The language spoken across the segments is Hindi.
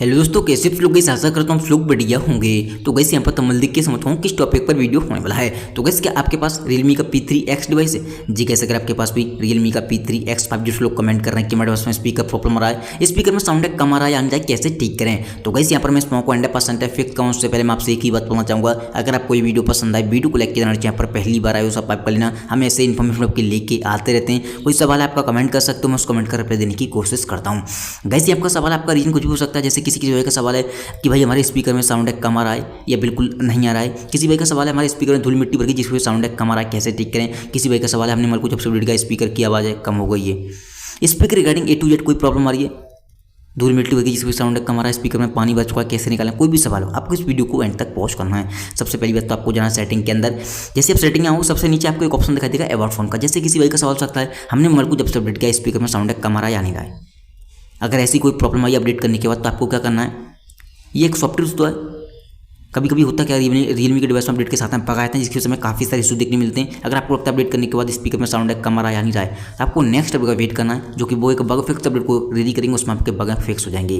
हेलो दोस्तों, कैसे आप लोग? आशा करता हूँ आप लोग बढ़िया होंगे। तो गैस यहाँ पर तमल देख के समझता हूँ किस टॉपिक पर वीडियो होने वाला है। तो गैस क्या आपके पास Realme का P3X डिवाइस है? जी कैसे, अगर आपके पास भी Realme का P3X 5G लोग कमेंट कर रहे हैं कि मेरे पास में स्पीकर प्रॉब्लम आ रहा है, स्पीकर में साउंड कम आ रहा है, आने जाए कैसे ठीक करें। तो गैस यहाँ पर मैं स्मोक 100% फिक्स कहूँ उससे पहले मैं आपसे एक ही बात बोलना चाहूँगा, अगर आपको ये वीडियो पसंद आए, वीडियो को लाइक किया यहाँ पर पहली बार आए हो सब्सक्राइब कर लेना। हम ऐसे इन्फॉर्मेशन आपके लेके आते रहते हैं। कोई सवाल आपका कमेंट कर सकते हो, मैं उस कमेंट कर रिप्लाई देने की कोशिश करता हूँ। गैस आपका सवाल, आपका रीजन कुछ भी हो सकता है। जैसे किसी वजह का सवाल है कि भाई हमारे स्पीकर में साउंड कम आ रहा है या बिल्कुल नहीं आ रहा है। किसी भाई का सवाल है हमारे स्पीकर में धूल मिट्टी भर गई जिसकी वजह से साउंड कम आ रहा है, कैसे ठीक करें। किसी भाई का सवाल है हमने मान को जब से अपडेट किया स्पीकर की आवाज़ है कम हो गई है। Speaker regarding A to Z कोई प्रॉब्लम आ रही है, धूल मिट्टी भर गई जिसकी वजह से साउंड कम आ रहा है, स्पीकर में पानी बच चुका है, कैसे निकालें। कोई भी सवाल हो आपको इस वीडियो को एंड तक पॉज करना है। सबसे पहली बात तो आपको जाना सेटिंग के अंदर। जैसे आप सेटिंग में आओ, सबसे नीचे आपको एक ऑप्शन दिखाई देगा अबाउट फोन का। जैसे किसी भाई का सवाल हो सकता है हमने मोबाइल को जब से अपडेट किया स्पीकर में साउंड कम आ रहा है या नहीं रहा है। अगर ऐसी कोई प्रॉब्लम आई अपडेट करने के बाद तो आपको क्या करना है, ये एक सॉफ्टवेयर तो है। कभी कभी होता क्या, रियलमी के डिवाइस में अपडेट के साथ में पकाए थे जिसकी वजह से काफ़ी सारे इशू देखने मिलते हैं। अगर आपको लगता है अपडेट करने के बाद स्पीकर में साउंड कम आ रहा है या नहीं रहा है, तो आपको नेक्स्ट अपडेट का वेट करना है, जो कि वो एक बग फिक्स अपडेट को रेडी करेंगे, उसमें आपके बग फिक्स हो जाएंगे।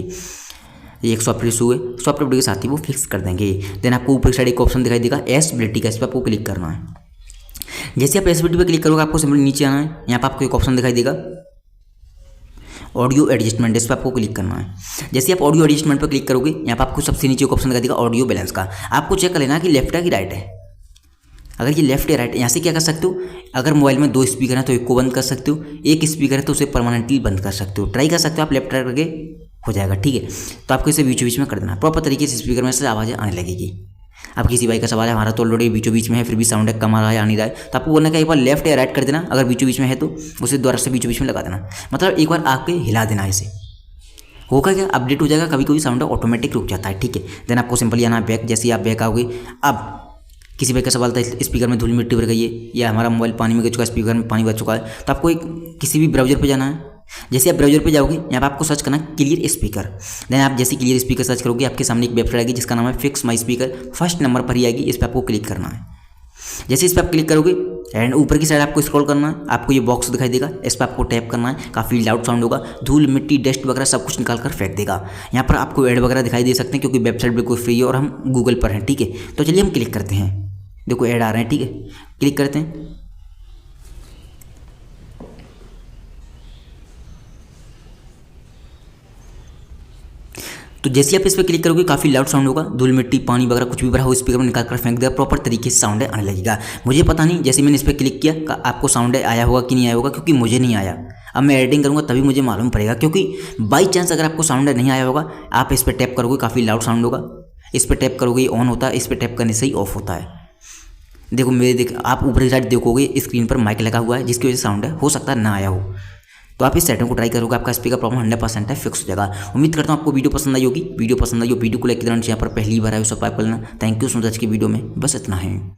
ये एक सॉफ्टवेयर इशू है, सॉफ्टवेयर अपडेट के साथ ही वो फिक्स कर देंगे। देन आपको ऊपर साइड एक ऑप्शन दिखाई देगा एसबिलिटी का, इस पर आपको क्लिक करना है। जैसे आप एसबिलिटी पर क्लिक करोगे आपको सिंपली नीचे आना है। यहाँ पर आपको एक ऑप्शन दिखाई देगा ऑडियो एडजस्टमेंट, इस पर आपको क्लिक करना है। जैसे आप ऑडियो एडजस्टमेंट पर क्लिक करोगे यहाँ पर आपको सबसे नीचे एक ऑप्शन दिखाई देगा ऑडियो बैलेंस का। आपको चेक कर लेना कि लेफ्ट है कि राइट है। अगर ये लेफ्ट या राइट, यहाँ से क्या कर सकते हो, अगर मोबाइल में 2 स्पीकर हैं तो एक को बंद कर सकते हो, एक स्पीकर है तो उसे परमानेंटली बंद कर सकते हो। ट्राई कर सकते हो आप लेफ्ट राइट करके, हो जाएगा। ठीक है, तो आपको इसे बीचों बीच में कर देना, प्रॉपर तरीके से स्पीकर में से आवाज़ें आने लगेगी। अब किसी भाई का सवाल है हमारा तो ऑलरेडी बीचों बीच में है फिर भी साउंड कम आ रहा है आ नहीं रहा है, तो आपको बोलना है एक बार लेफ्ट या राइट कर देना। अगर बीचों बीच में है तो उसे दोबारा से बीचों बीच में लगा देना, मतलब एक बार आके हिला देना। इसे होगा क्या, अपडेट हो जाएगा। कभी कभी साउंड ऑटोमेटिक रुक जाता है। ठीक है, देन आपको सिंपली आना बैक। जैसे ही आप बैक आओगे, अब किसी भाई का सवाल था स्पीकर में धूल मिट्टी भर गई है या हमारा मोबाइल पानी में गिर चुका है, स्पीकर में पानी बच चुका है, तो आपको किसी भी ब्राउजर पर जाना है। जैसे आप ब्राउजर पे जाओगे यहाँ पर आपको सर्च करना क्लियर स्पीकर। देन आप जैसे क्लियर स्पीकर सर्च करोगे आपके सामने एक वेबसाइट आएगी जिसका नाम है fix my speaker, first number पर ही आएगी। इस पर आपको क्लिक करना है। जैसे इस पर आप क्लिक करोगे एंड ऊपर की साइड आपको स्क्रॉल करना है, आपको ये बॉक्स दिखाई देगा, इस पर आपको टैप करना है। काफ़ी लाउड साउंड होगा, धूल मिट्टी डस्ट वगैरह सब कुछ निकाल कर फेंक देगा। यहाँ पर आपको ऐड वगैरह दिखाई दे सकते हैं क्योंकि वेबसाइट बिल्कुल फ्री है और हम गूगल पर हैं। ठीक है, तो चलिए हम क्लिक करते हैं। देखो ऐड आ रहे हैं, ठीक है, क्लिक करते हैं। तो जैसे आप इस पर क्लिक करोगे काफ़ी लाउड साउंड होगा, धूल मिट्टी पानी वगैरह कुछ भी भरा हो स्पीकर में निकाल कर फेंक देगा, प्रॉपर तरीके से साउंड आने लगेगा। मुझे पता नहीं जैसे मैंने इस पर क्लिक किया आपको साउंड आया होगा कि नहीं आया होगा, क्योंकि मुझे नहीं आया। अब मैं एडिटिंग करूँगा तभी मुझे मालूम पड़ेगा, क्योंकि बाई चांस अगर आपको साउंड नहीं आया होगा, आप इस पर टैप करोगे काफ़ी लाउड साउंड होगा, इस पर टैप करोगे ऑन होता है, इस पर टैप करने से ही ऑफ होता है। देखो आप ऊपर की साइड देखोगे स्क्रीन पर माइक लगा हुआ है जिसकी वजह से साउंड हो सकता है ना आया हो। तो आप इस सेटिंग को ट्राई करोगे, आपका स्पीकर प्रॉब्लम 100% है फिक्स हो जाएगा। उम्मीद करता हूँ आपको वीडियो पसंद आई होगी। वीडियो पसंद आई हो वीडियो को लाइक करना, यहाँ पर पहली बार आए सब्सक्राइब कर लेना। Thank you so much. की वीडियो में बस इतना है।